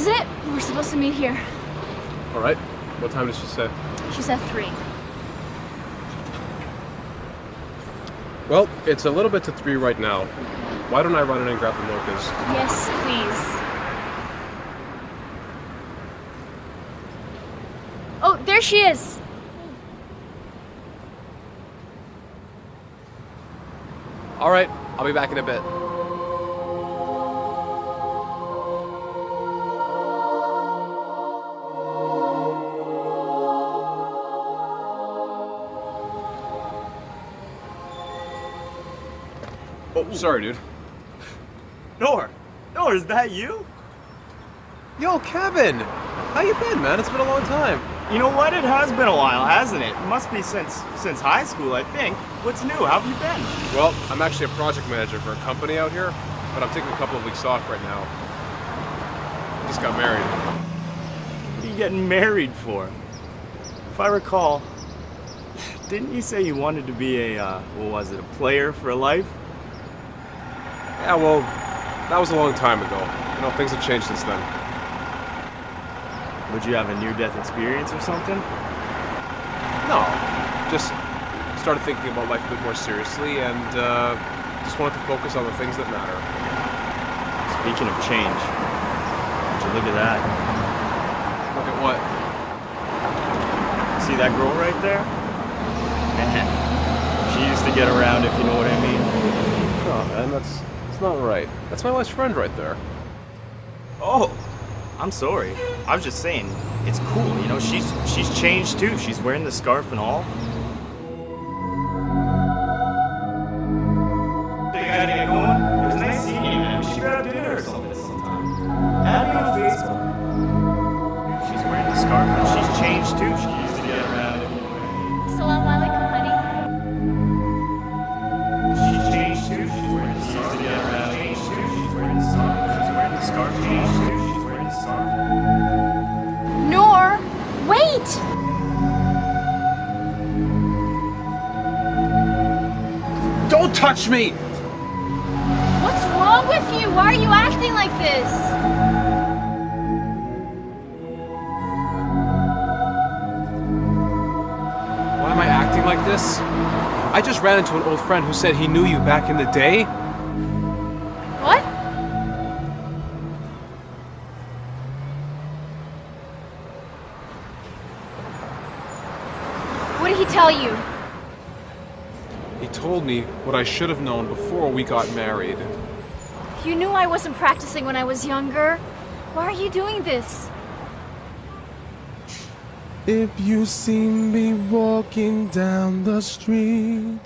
is it? We're supposed to meet here. All right. What time did she say? She said 3. Well, it's a little bit to 3 right now. Why don't I run in and grab the mochas? Yes, please. Oh, there she is. All right, I'll be back in a bit. Oh, sorry, dude. Noor, is that you? Yo, Kevin! How you been, man? It's been a long time. You know what? It has been a while, hasn't it? It must be since high school, I think. What's new? How have you been? Well, I'm actually a project manager for a company out here, but I'm taking a couple of weeks off right now. Just got married. What are you getting married for? If I recall, didn't you say you wanted to be a player for life? Yeah, well, that was a long time ago. You know, things have changed since then. Would you have a near-death experience or something? No, just started thinking about life a bit more seriously and just wanted to focus on the things that matter. Speaking of change, would you look at that? Look at what? See that girl right there? Man, she used to get around, if you know what I mean. Oh, man, that's not right. That's my best friend right there. Oh, I'm sorry. I was just saying, it's cool, you know, she's changed too. She's wearing the scarf and all. They gotta get going. It was nice seeing you, man. We should grab dinner or something sometime. Add me on Facebook. She's wearing the scarf and she's changed too. She used to get around. Assalamu alaikum, honey. She's changed too. She's wearing the scarf. She used to get around. Changed too. She's wearing the scarf. She's wearing the scarf. Changed too. She's wearing the scarf. Noor, wait! Don't touch me! What's wrong with you? Why are you acting like this? Why am I acting like this? I just ran into an old friend who said he knew you back in the day. What? What did he tell you? He told me what I should have known before we got married. You knew I wasn't practicing when I was younger. Why are you doing this? If you see me walking down the street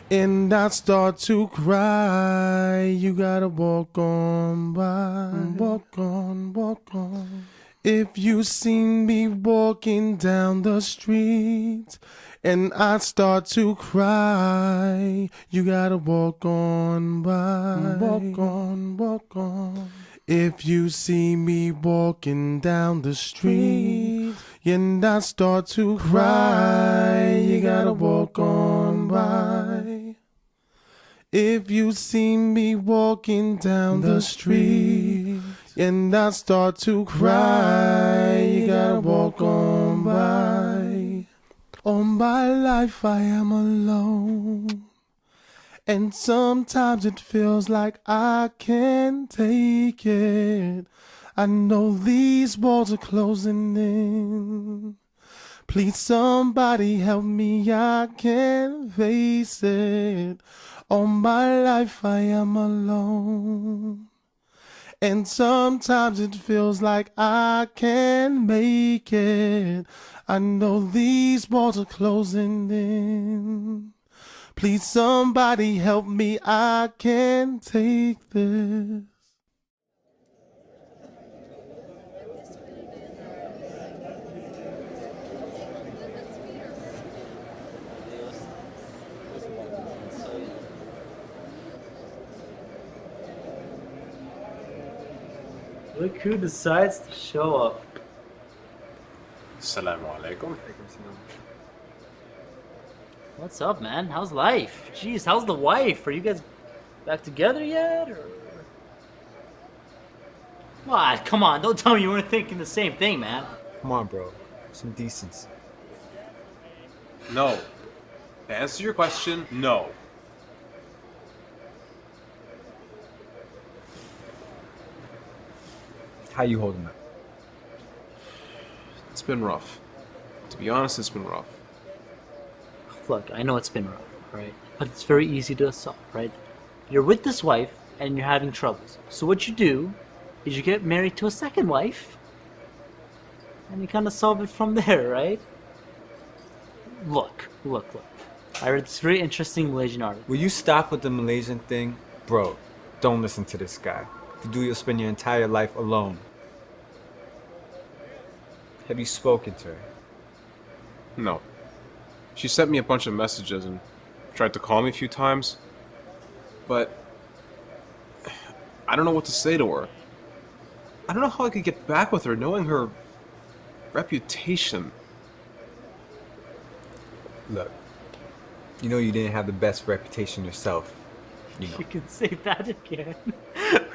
and I start to cry, you gotta walk on by. Walk on, walk on. If you see me walking down the street and I start to cry, you gotta walk on by. Walk on, walk on. If you see me walking down the street and I start to cry, you gotta walk on by. If you see me walking down the street and I start to cry, you gotta walk on by. All my life I am alone, and sometimes it feels like I can't take it. I know these walls are closing in. Please somebody help me, I can't face it. All my life I am alone, and sometimes it feels like I can't make it. I know these walls are closing in. Please somebody help me, I can't take this. Look who decides to show up. Assalamu alaikum. What's up, man? How's life? Jeez, how's the wife? Are you guys back together yet? Or... What? Come on, don't tell me you weren't thinking the same thing, man. Come on, bro. Some decency. No. To answer your question, no. How you holding up? It's been rough. To be honest, it's been rough. Look, I know it's been rough, right? But it's very easy to solve, right? You're with this wife and you're having troubles. So what you do is you get married to a second wife and you kind of solve it from there, right? Look. I read this very interesting Malaysian article. Will you stop with the Malaysian thing? Bro, don't listen to this guy. If you do, you'll spend your entire life alone. Have you spoken to her? No. She sent me a bunch of messages and tried to call me a few times. But I don't know what to say to her. I don't know how I could get back with her knowing her reputation. Look, you know you didn't have the best reputation yourself. You know. You can say that again.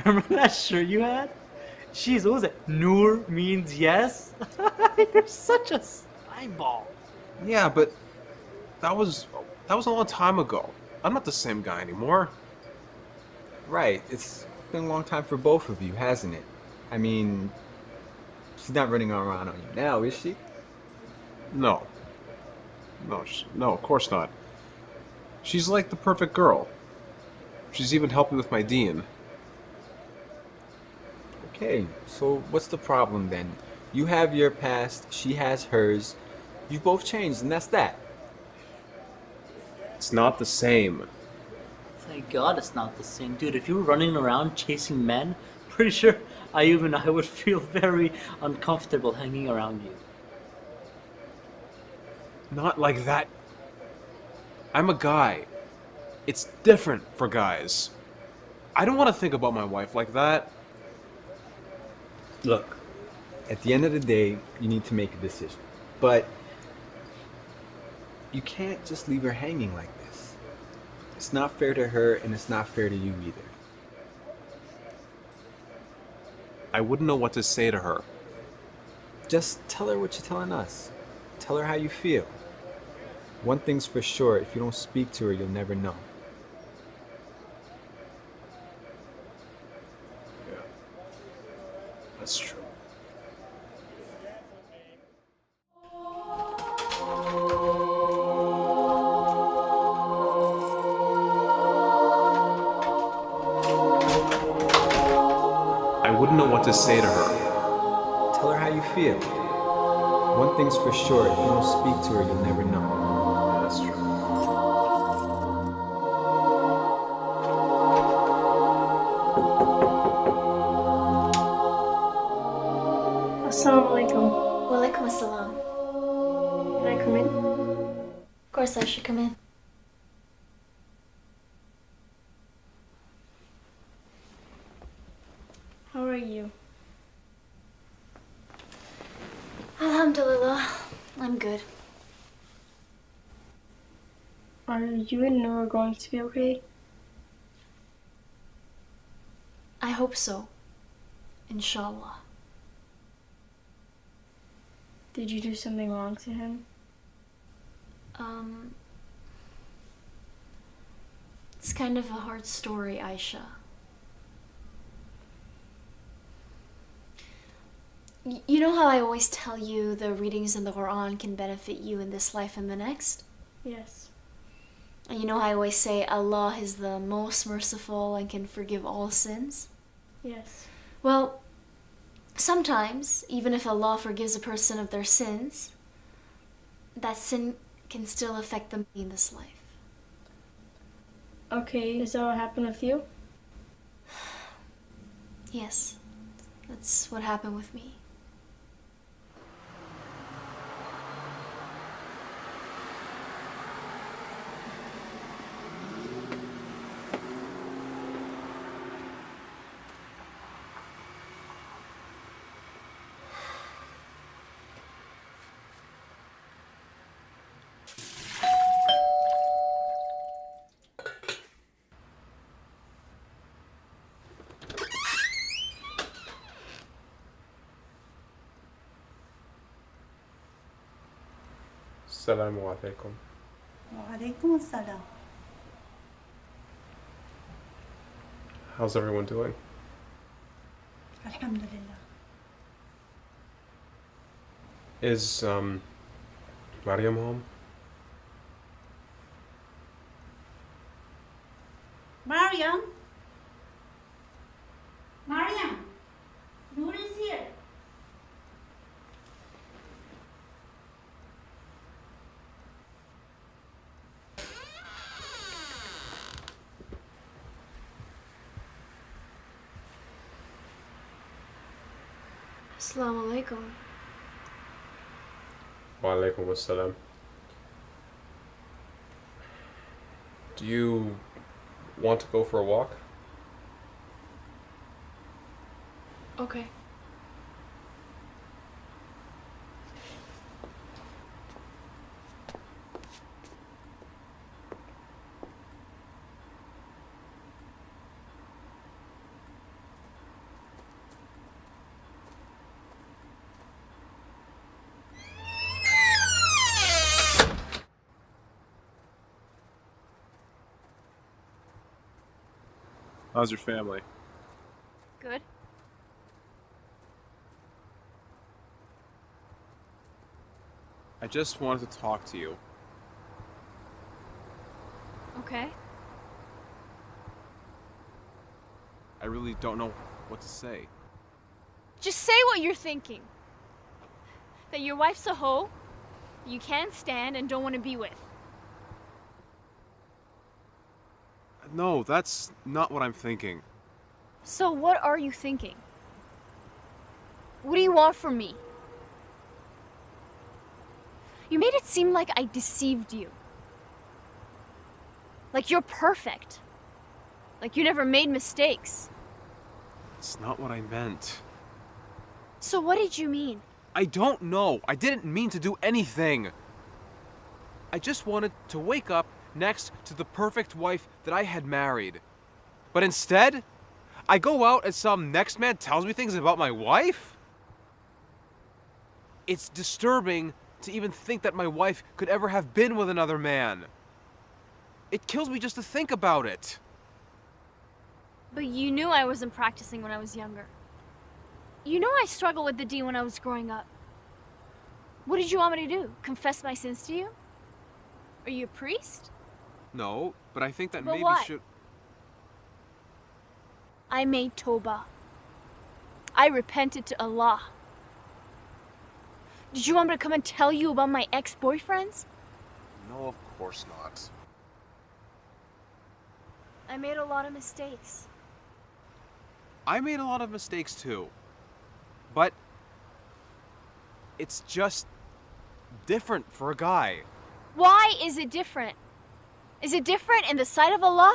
Remember that shirt you had? Jeez, what was it? Noor means yes? You're such a eyeball. Yeah, but that was a long time ago. I'm not the same guy anymore. Right, it's been a long time for both of you, hasn't it? I mean, she's not running around on you now, is she? No. No, of course not. She's like the perfect girl. She's even helped me with my dean. Okay, so what's the problem then? You have your past, she has hers. You both changed, and that's that. It's not the same. Thank God it's not the same. Dude, if you were running around chasing men, pretty sure I would feel very uncomfortable hanging around you. Not like that. I'm a guy. It's different for guys. I don't want to think about my wife like that. Look, at the end of the day, you need to make a decision. But you can't just leave her hanging like this. It's not fair to her, and it's not fair to you either. I wouldn't know what to say to her. Just tell her what you're telling us. Tell her how you feel. One thing's for sure, if you don't speak to her, you'll never know. Yeah. That's true. I wouldn't know what to say to her. Tell her how you feel. One thing's for sure, if you don't speak to her, you'll never know. That's true. Assalamu alaikum. Walaikum assalam. Can I come in? Of course I should come in. How are you? Alhamdulillah. I'm good. Are you and Noor going to be okay? I hope so. Inshallah. Did you do something wrong to him? It's kind of a hard story, Aisha. You know how I always tell you the readings in the Quran can benefit you in this life and the next? Yes. And you know how I always say Allah is the most merciful and can forgive all sins? Yes. Well, sometimes, even if Allah forgives a person of their sins, that sin can still affect them in this life. Okay, is that what happened with you? Yes, that's what happened with me. Assalamu alaikum. وعليكم السلام. How's everyone doing? الحمد لله. Is, Mariam home? Mariam? Mariam? Noor is here. Assalamu alaikum. Wa alaikum assalam. Do you want to go for a walk? Okay. How's your family? Good. I just wanted to talk to you. Okay. I really don't know what to say. Just say what you're thinking. That your wife's a hoe, you can't stand and don't want to be with. No, that's not what I'm thinking. So what are you thinking? What do you want from me? You made it seem like I deceived you. Like you're perfect. Like you never made mistakes. It's not what I meant. So what did you mean? I don't know. I didn't mean to do anything. I just wanted to wake up next to the perfect wife that I had married. But instead, I go out and some next man tells me things about my wife? It's disturbing to even think that my wife could ever have been with another man. It kills me just to think about it. But you knew I wasn't practicing when I was younger. You know I struggled with the D when I was growing up. What did you want me to do? Confess my sins to you? Are you a priest? No, but I think that But maybe what? should... I made Toba. I repented to Allah. Did you want me to come and tell you about my ex-boyfriends? No, of course not. I made a lot of mistakes. I made a lot of mistakes too. But it's just different for a guy. Why is it different? Is it different in the sight of Allah?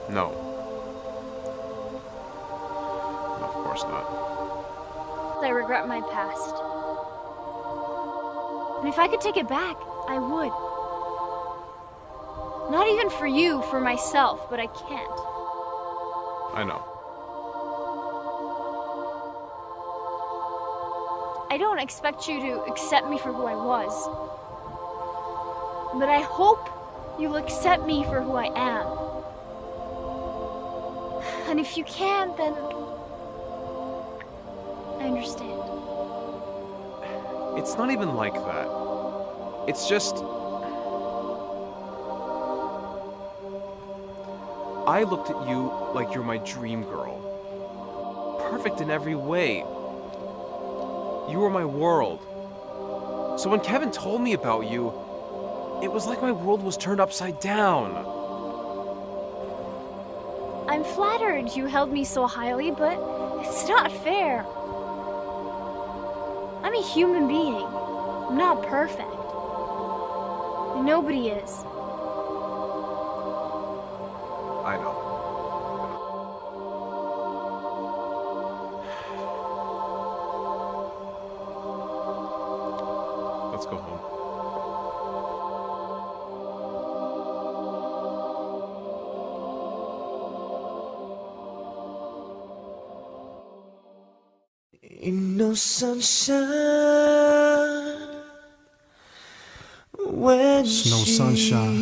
No. Of course not. I regret my past. And if I could take it back, I would. Not even for you, for myself, but I can't. I know. I don't expect you to accept me for who I was. But I hope you'll accept me for who I am. And if you can't, then I understand. It's not even like that. It's just... I looked at you like you're my dream girl. Perfect in every way. You were my world. So when Kevin told me about you, it was like my world was turned upside down. I'm flattered you held me so highly, but it's not fair. I'm a human being. I'm not perfect. And nobody is. I know. Let's go home. Ain't no sunshine There's no sunshine.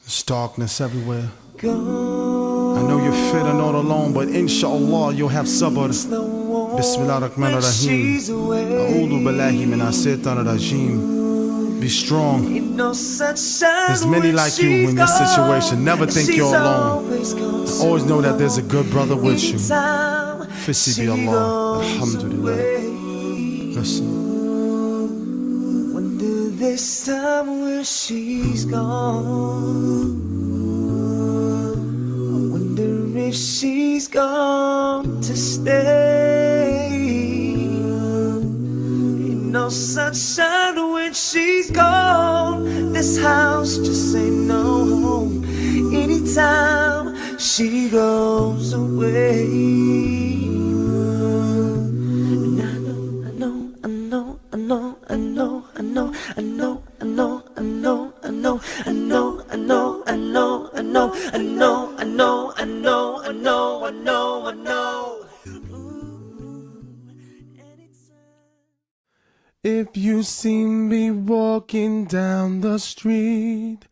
There's darkness everywhere. I know you're feeling all alone, but inshallah you'll have sabr. Bismillah ar-Rahman ar-Rahim. A'udhu billahi min ash-shaytan ar-rajim. Be strong. There's many like you in this situation. Never think you're alone. Always know that there's a good brother with you. Fissi be Allah. Alhamdulillah. Listen. Wonder this time where she's gone. I wonder if she's gone to stay. Ain't no sunshine when she's gone. This house just ain't no home. Anytime she goes away. If you see me walking down the street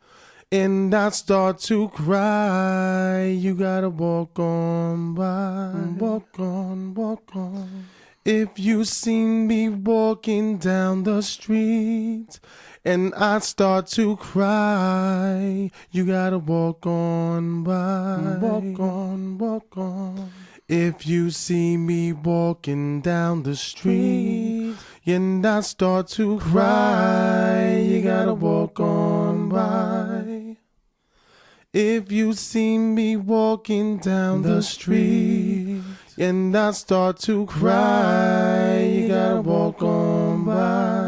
and I start to cry, you gotta walk on by. Walk on, walk on. If you see me walking down the street and I start to cry, you gotta walk on by. Walk on, walk on. If you see me walking down the street and I start to cry, you gotta walk on by. If you see me walking down the street and I start to cry, you gotta walk on by.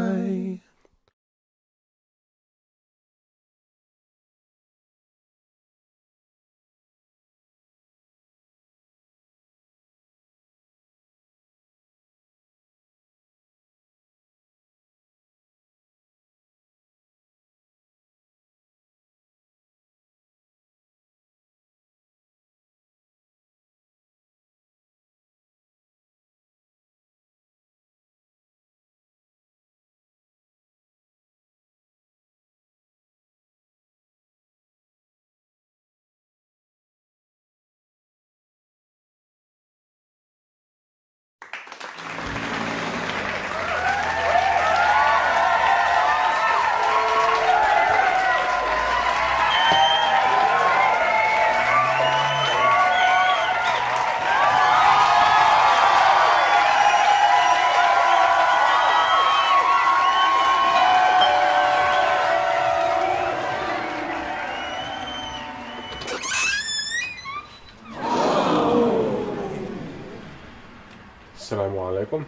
Assalamu alaikum.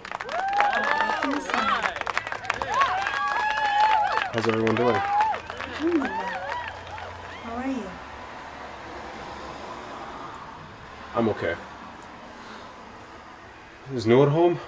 How's everyone doing? Alhamdulillah. How are you? I'm okay. Is Noor at home?